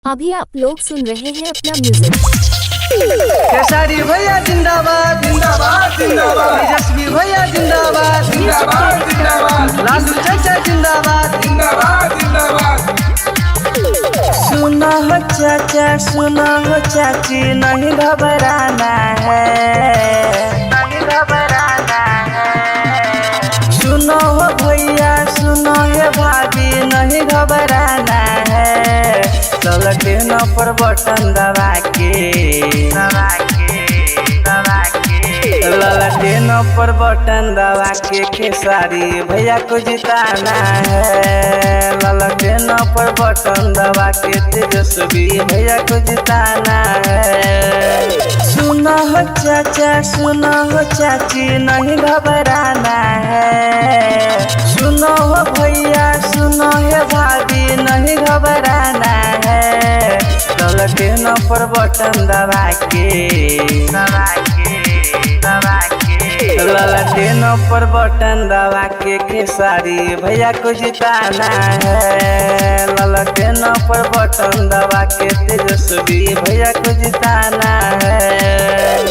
अभी आप लोग सुन रहे हैं अपना म्यूजिक। केसरी भैया जिंदाबाद जिंदाबाद जिंदाबाद, तेजस्वी भैया जिंदाबाद जिंदाबाद जिंदाबाद, लालू चाचा जिंदाबाद जिंदाबाद जिंदाबाद। सुनो हो चाचा सुनो हो चाची, नहीं घबराना है, नहीं घबराना है। सुनो हो भैया सुनो हे भाभी, नहीं घबराना है। ललटे न पर बटन दबा के ललटे न पर बटन दबा के खेसारी भैया को जिताना है। ललटे न पर बटन दबा के तेजस्वी भैया को जिताना है। सुनो हो चाचा सुनो हो चाची, नहीं घबराना है। सुनो हो भैया सुनो हे भाभी, नहीं घबराना है। ललटे न पर बटन दबा के ललटे न पर बटन दबा के खेसारी भैया को जिताना है। ललटे न पर बटन दबा के तेजस्वी भैया को जिताना है।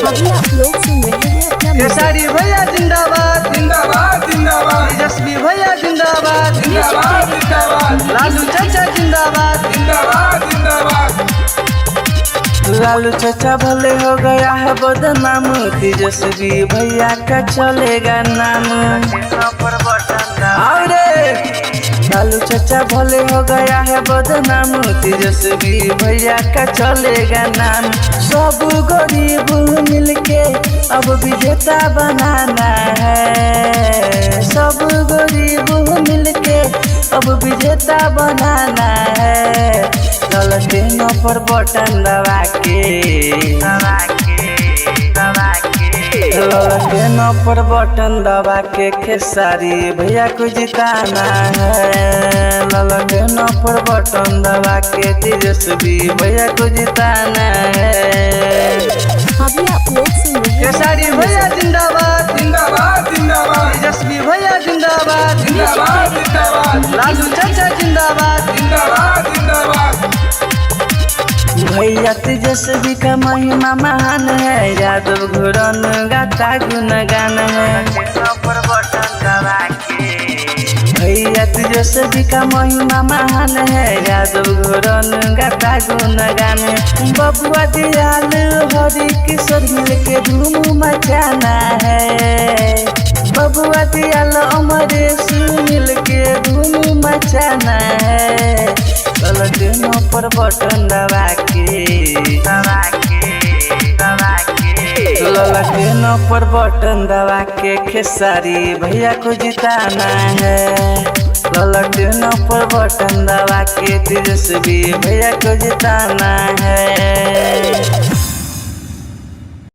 अभी आप लोग सुन रहे हैं अपना म्यूजिक। केसरी भैया जिंदाबाद जिंदाबाद जिंदाबाद तेजस्वी भैया जिंदाबाद जिंदाबाद जिंदाबाद, लालू चाचा जिंदाबाद जिंदाबाद जिंदाबाद। लालू चाचा भले हो गया है बदनाम, तेजस्वी भैया का चलेगा नाम। और लालू चाचा भले हो गया है बदनाम, तेजस्वी भैया का चलेगा नाम। सब गरीब मिलके अब विजेता बनाना है। सब गरीब मिलके अब विजेता बनाना है। ललटे न पर बटन दबा के ललटे न पर बटन दबा के खेसारी भैया को जिताना है। ललटे न पर बटन दबा के तेजस्वी भैया को जिताना है। अभी आप लोग सुन रहे हैं केसरी भैया जिंदाबाद जिंदाबाद जिंदाबाद, तेजस्वी भैया जिंदाबाद जिंदाबाद जिंदाबाद, लालू चाचा जिंदाबाद जिंदाबाद जिंदाबाद। भैया तेजस्वी का महिमा महान है, यादव घुरन गाता गुणगान है। भैया तेजस्वी का महिमा महान है, यादव घुरन गाता गुणगान है। बबुआ दियाल हरि किशोर मिलके धूम मचाना है। बबुआ दियाल अमरेश मिलके धूम मचाना है। ललटे न पर बटन दबा के ललटे न पर बटन दबा के खेसारी भैया को जिताना है। ललटे न पर बटन दबा के तेजस्वी भैया को जिताना है।